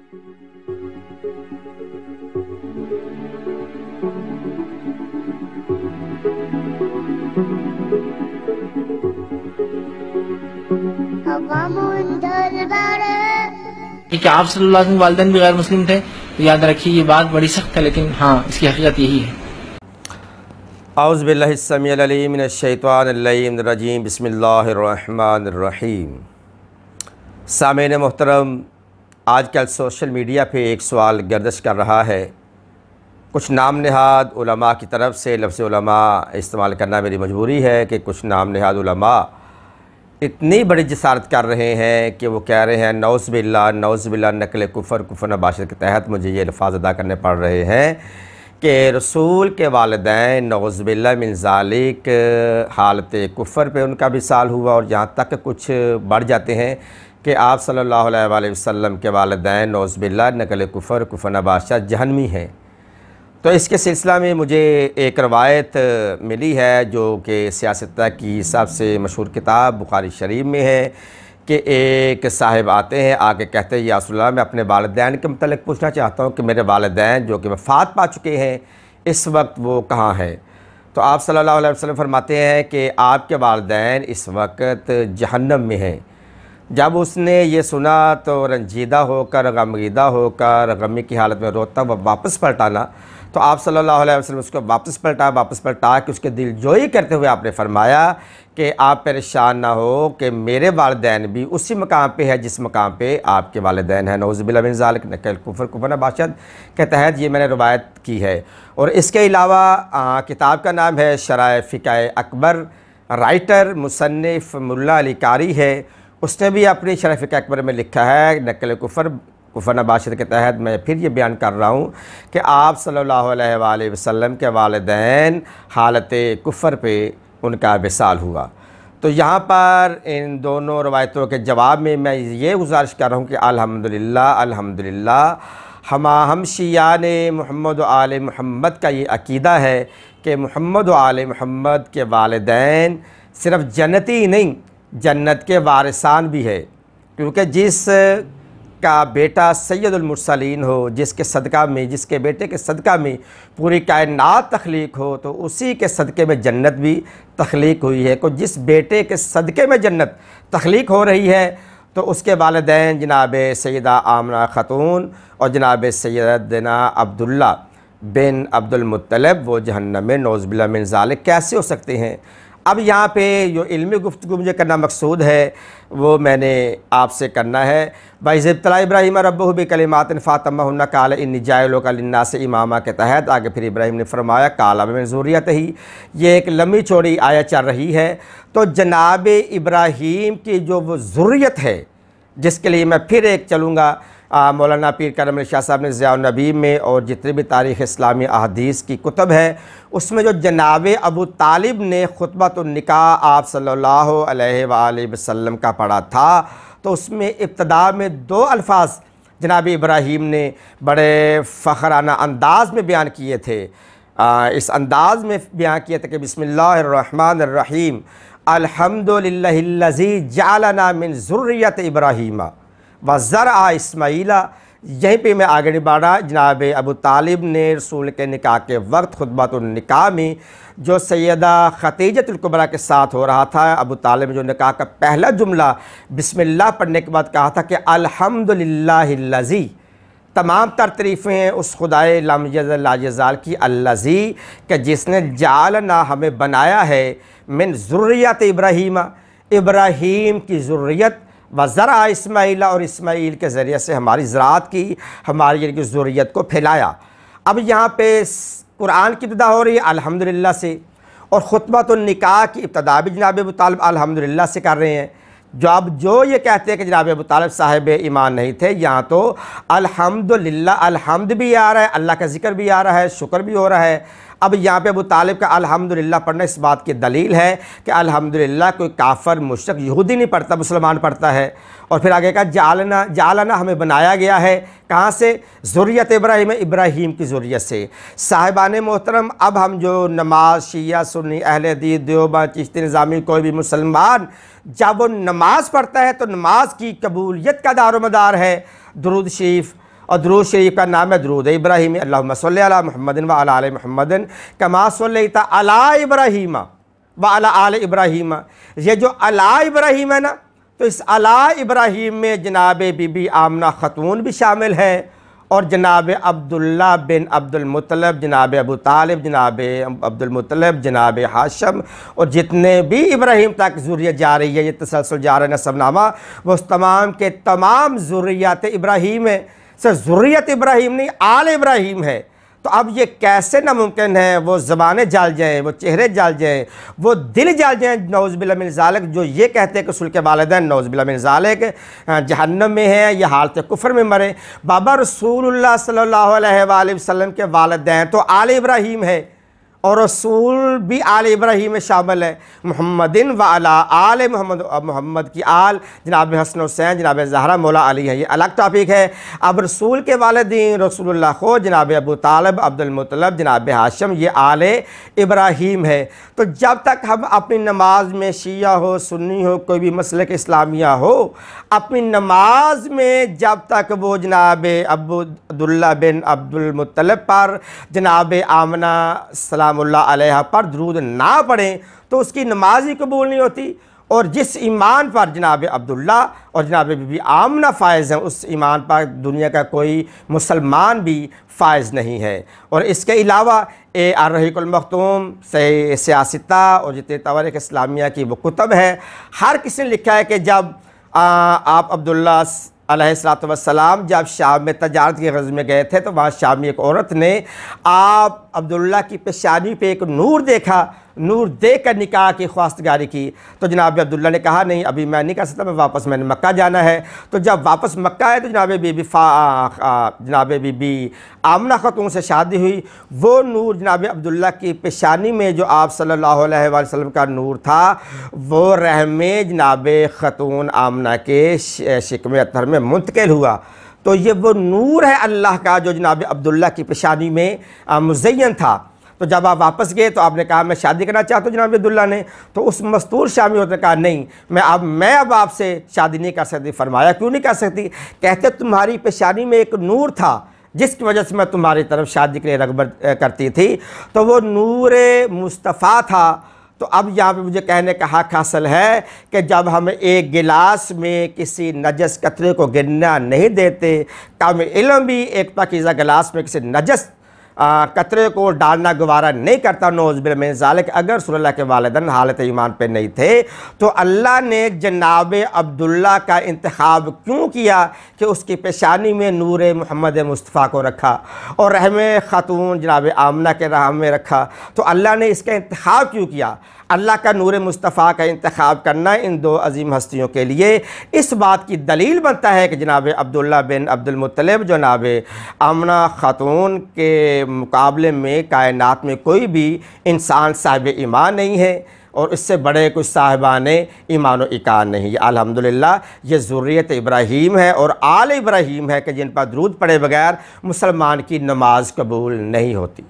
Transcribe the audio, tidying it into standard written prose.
कि आप सल्लल्लाहु अलैहि वसल्लम के वालिदैन भी गैर मुस्लिम थे, तो याद रखिए ये बात बड़ी सख्त है, लेकिन हाँ इसकी हकीकत यही है। औज़ु बिल्लाहि स्समीउल अलीम मिनश शैतानिर रजीम, बिस्मिल्लाहिर रहमानिर रहीम। सामीन मोहतरम, आजकल सोशल मीडिया पे एक सवाल गर्दिश कर रहा है। कुछ नाम नहाद उलमा की तरफ से लफ्ज़ उलमा इस्तेमाल करना मेरी मजबूरी है कि कुछ नाम नहाद उलमा इतनी बड़ी जसारत कर रहे हैं कि वो कह रहे हैं नौज़ बिल्लाह नकल कुफ़र नबाशत के तहत मुझे ये अल्फ़ाज़ अदा करने पड़ रहे हैं कि रसूल के वालिदैन नौज़ बिल्लाह मिन ज़ालिक हालत कुफ़र पे उनका विसाल हुआ, और यहाँ तक कुछ बढ़ जाते हैं कि आप सल्लल्लाहु अलैहि वसल्लम के वालिदैन नौज़ बिल्लाह नकल कुफ़र नबाशत जहन्नमी हैं। तो इसके सिलसिला में मुझे एक रवायत मिली है जो कि सियासत की हिसाब से मशहूर किताब बुखारी शरीफ में है कि एक साहिब आते हैं, आके कहते हैं या रसूल अल्लाह, मैं अपने वालिदैन के मतलब पूछना चाहता हूँ कि मेरे वालिदैन जो कि वफ़ात पा चुके हैं इस वक्त वो कहाँ हैं। तो आप सल्लल्लाहु अलैहि वसल्लम फरमाते हैं कि आपके वालिदैन इस वक्त जहन्नम में हैं। जब उसने ये सुना तो रंजीदा होकर गमगीदा होकर गमी की हालत में रोता वह वापस पलटाना, तो आप सल्लल्लाहु अलैहि वसल्लम उसको वापस पलटा के उसके दिलजोई करते हुए आपने फरमाया कि आप परेशान ना हो कि मेरे वालिदैन भी उसी मकाम पे है जिस मकाम पे आपके वालिदैन हैं। नऊज़ु बिल्लाहि मिन ज़ालिक नकल कुफ़र नबाशत के तहत ये मैंने रवायत की है। और इसके अलावा किताब का नाम है शराए फ़िक़्ह अकबर, राइटर मुसन्निफ़ मुल्ला अली कारी है, उसने भी अपनी शराए फ़िक़्ह अकबर में लिखा है नकल कुफ़र नबाशत के तहत मैं फिर ये बयान कर रहा हूँ कि आप सल्लल्लाहु अलैहि वसल्लम के वालिदैन हालत कुफ़र पे उनका विसाल हुआ। तो यहाँ पर इन दोनों रवायतों के जवाब में मैं ये गुजारिश कर रहा हूँ कि अल्हम्दुलिल्लाह हम शियान मोहम्मद आले मोहम्मद का ये अकीदा है कि मोहम्मद आले मोहम्मद के वालिदैन सिर्फ़ जन्नती नहीं जन्नत के वारिसान भी है, क्योंकि जिस का बेटा सैयदुल मुरसलीन हो, जिसके बेटे के सदका में पूरी कायनात तख्लीक हो, तो उसी के सदक़े में जन्नत भी तख्लीक हुई है। तो जिस बेटे के सदक़े में जन्नत तख्लीक हो रही है तो उसके वालिदैन जनाब सैयदा आमना ख़तून और जनाब सैयदना अब्दुल्ला बिन अब्दुल मुत्तलिब वो जहन्नम में नऊज़ु बिल्लाहि मिन ज़ालिक कैसे हो सकते हैं। अब यहाँ पे जो इल्मी गुफ्तगू मुझे करना मकसूद है वो मैंने आपसे करना है। भाई इब्तला इब्राहीम रब्बहु बिकलिमातिन फ़अतम्महुन्ना क़ाल इन्नी जाइलुका लिन्नासि इमामा के तहत आगे फिर इब्राहीम ने फरमाया क़ाल मिन ज़ुर्रियतिही। ये एक लंबी चौड़ी आयत चल रही है। तो जनाब इब्राहीम की जो वो ज़ुर्रियत है जिसके लिए मैं फिर एक चलूँगा, मौलाना पीर करम अली शाह साहब ने ज़ियाउन नबी में और जितनी भी तारीख़ इस्लामी अहादीस की कुतुब है उसमें जो जनाब अबू तालिब ने खुतबतुन निकाह आप सल्लल्लाहु अलैहि वसल्लम का पढ़ा था, तो उसमें इब्तदा में दो अल्फाज जनाब इब्राहीम ने बड़े फ़खराना अंदाज़ में बयान किए थे। इस अंदाज़ में बयान किए थे कि बिस्मिल्लाहिर्रहमानिर्रहीम अल्हम्दुलिल्लाहिल्लज़ी जअलना मिन ज़ुर्रियत इब्राहीमा व ज़रअ इस्माईला। यहीं पे मैं आगे नहीं बढ़ रहा। जनाब अबू तालिब ने रसूल के निकाह के वक्त खुतबतुन निकाह में जो सैयदा खदीजतुल कुबरा के साथ हो रहा था, अबू तालिब ने जो निकाह का पहला जुमला बिस्मिल्लाह पढ़ने के बाद कहा था कि अल्हम्दुलिल्लाहिल्लज़ी, तमाम तर तरीफ़ें उस खुदाए लम यज़ल ला यज़ाल की अल्लज़ी के जिसने जालना हमें बनाया है मिन ज़ुर्रियत इब्राहीम की ज़ुर्रियत व ज़रा इस्माईला और इस्माईल के ज़रिए से हमारी ज़राअत की, हमारी यानी कि ज़ुर्रियत को फैलाया। अब यहाँ पे कुरान की इब्तिदा हो रही है अल्हम्दुलिल्लाह से, और खुतबतुन निकाह की इब्तिदा भी जनाब अबू तालिब अल्हम्दुलिल्लाह से कर रहे हैं। जो ये कहते हैं कि जनाब अबू तालिब साहिब ईमान नहीं थे, यहाँ तो अल्हम्दुलिल्लाह अल्हम्द भी आ रहा है, अल्लाह का ज़िक्र भी आ रहा है, शुक्र भी हो रहा है। अब यहाँ पे अबू तालिब का अल्हम्दुलिल्लाह पढ़ना इस बात की दलील है कि अल्हम्दुलिल्लाह कोई काफ़र मुशरिक यहूदी नहीं पढ़ता, मुसलमान पढ़ता है। और फिर आगे का जालना हमें बनाया गया है, कहाँ से? ज़ुर्रियत इब्राहीम की ज़ुर्रियत से। साहिबान मोहतरम, अब हम जो नमाज शिया सुन्नी अहले हदीस देवबंद चिश्ती निज़ामी कोई भी मुसलमान जब वो नमाज़ पढ़ता है तो नमाज की कबूलियत का दारोमदार है दुरूद शरीफ और दरूद शरीफ का नाम है दरूद इब्राहीमी। अल्लाहुम्मा सल्लि अला मुहम्मदिन व अला आले मुहम्मदिन कमा सल्लैता अला इब्राहीम व अला आले इब्राहीम। ये जो अला इब्राहीम है ना, तो इस अला इब्राहीम में जनाब बीबी आमना ख़तून भी शामिल है और जनाब अब्दुल्ला बिन अब्दुल मुत्तलब, जनाब अबू तालिब, जनाब अब्दुल मुत्तलब, जनाब हाशम और जितने भी इब्राहीम तक ज़ुर्रियत जा रही है, ये तसलसल जा रहा है नसबनामा, वो उस तमाम के तमाम ज़ुर्रियत इब्राहीम है। सिर्फ ज़ुर्रियत इब्राहीम नहीं, आल इब्राहीम है। तो अब ये कैसे नामुमकिन है वो ज़बानें जल जाएँ, वो चेहरे जल जाएँ, वो दिल जल जाएँ, नौज़ बिल्लाह मिन ज़ालिक, जो ये कहते हैं कि रसूल के वालिदैन नौज़ बिल्लाह मिन ज़ालिक जहन्नम में है या हालत कुफ्र में मरे। बाबा रसूलुल्लाह सल्लल्लाहु अलैहि वसल्लम के वालिदैन तो आले इब्राहीम है और रसूल भी आल इब्राहीम में शामिल है। मुहम्मदिन व अला आल मोहम्मद, मोहम्मद की आल जनाब हसन हुसैन, जनाब ज़हरा, मौला अली है, ये अलग टॉपिक है। अब रसूल के वालिदैन रसूलुल्लाह को जनाब अबू तालिब, अब्दुल मुत्तलब, जनाब हाशम, ये आल इब्राहीम है। तो जब तक हम अपनी नमाज में शिया हो, सुन्नी हो, कोई भी मसलक इस्लामिया हो, अपनी नमाज में जब तक वो जनाब अब्दुल्ला बिन अब्दुल मुत्तलब पर, जनाब आमना सलामुल्लाह अलैहा पर दरूद ना पढ़ें तो उसकी नमाज ही कबूल नहीं होती। और जिस ईमान पर जनाब अब्दुल्ला और जनाब बीबी आमना फ़ायज़ हैं, उस ईमान पर दुनिया का कोई मुसलमान भी फ़ायज़ नहीं है। और इसके अलावा अर्रहीकुल मख्तूम से सियासता और जितने तवारीख़ इस्लामिया की वो कुतब है, हर किसी ने लिखा है कि जब आप अब्दुल्ला अलैहिस्सलाम जब शाम में तजारत की ग़ज़ में गए थे, तो वहाँ शामी एक औरत ने आप अब्दुल्ला की पेशानी पे एक नूर देखा, नूर देख कर निकाह की ख्वास्तगारी की। तो जनाब अब्दुल्ला ने कहा नहीं, अभी मैं नहीं कर सकता, मैं वापस, मैंने मक्का जाना है। तो जब वापस मक्का आए तो जनाब बीबी आमना ख़तून से शादी हुई। वो नूर जनाब अब्दुल्ला की पेशानी में जो आप सल्लल्लाहु अलैहि वसल्लम का नूर था, वो रहमे जनाब ख़तून आमना के शिकमे अत्हर में मुंतकिल हुआ। तो ये वो नूर है अल्लाह का जो जनाब अब्दुल्ला की पेशानी में मुज़य्यन था। तो जब आप वापस गए तो आपने कहा मैं शादी करना चाहता हूँ जनाब अब्दुल्ला ने। तो उस मस्तूर शामी औरत ने कहा नहीं, मैं अब आपसे शादी नहीं कर सकती। फरमाया क्यों नहीं कर सकती? कहते तुम्हारी पेशानी में एक नूर था जिसकी वजह से मैं तुम्हारी तरफ शादी के लिए रग़बत करती थी, तो वो नूर मुस्तफ़ा था। तो अब यहाँ पे मुझे कहने का हक़ हासिल है कि जब हम एक गिलास में किसी नजस कतरे को गिनना नहीं देते, काम इल्म भी एक पाकीज़ा गिलास में किसी नजस कतरे को डालना गवारा नहीं करता। नौज़ बिल्लाह मिन ज़ालिक। अगर रसूलुल्लाह के वालिदैन हालत ईमान पे नहीं थे तो अल्लाह ने जनाब अब्दुल्ला का इंतखाब क्यों किया कि उसकी पेशानी में नूर मोहम्मद मुस्तफ़ा को रखा और रहमे ख़ातून जनाब आमना के राह में रखा? तो अल्लाह ने इसका इंतखाब क्यों किया? अल्लाह का नूर मुस्तफ़ा का इंतखाब करना इन दो अजीम हस्तियों के लिए इस बात की दलील बनता है कि जनाब अब्दुल्ला बिन अब्दुल मुत्तलब जनाब आमना ख़ातून के मुकाबले में कायनात में कोई भी इंसान साहिब ईमान नहीं है और इससे बड़े कुछ साहिबाने ईमान व इकान नहीं। अल्हम्दुलिल्लाह ये ज़ुर्रियत इब्राहीम है और आल इब्राहीम है कि जिन पर दरूद पढ़े बगैर मुसलमान की नमाज कबूल नहीं होती।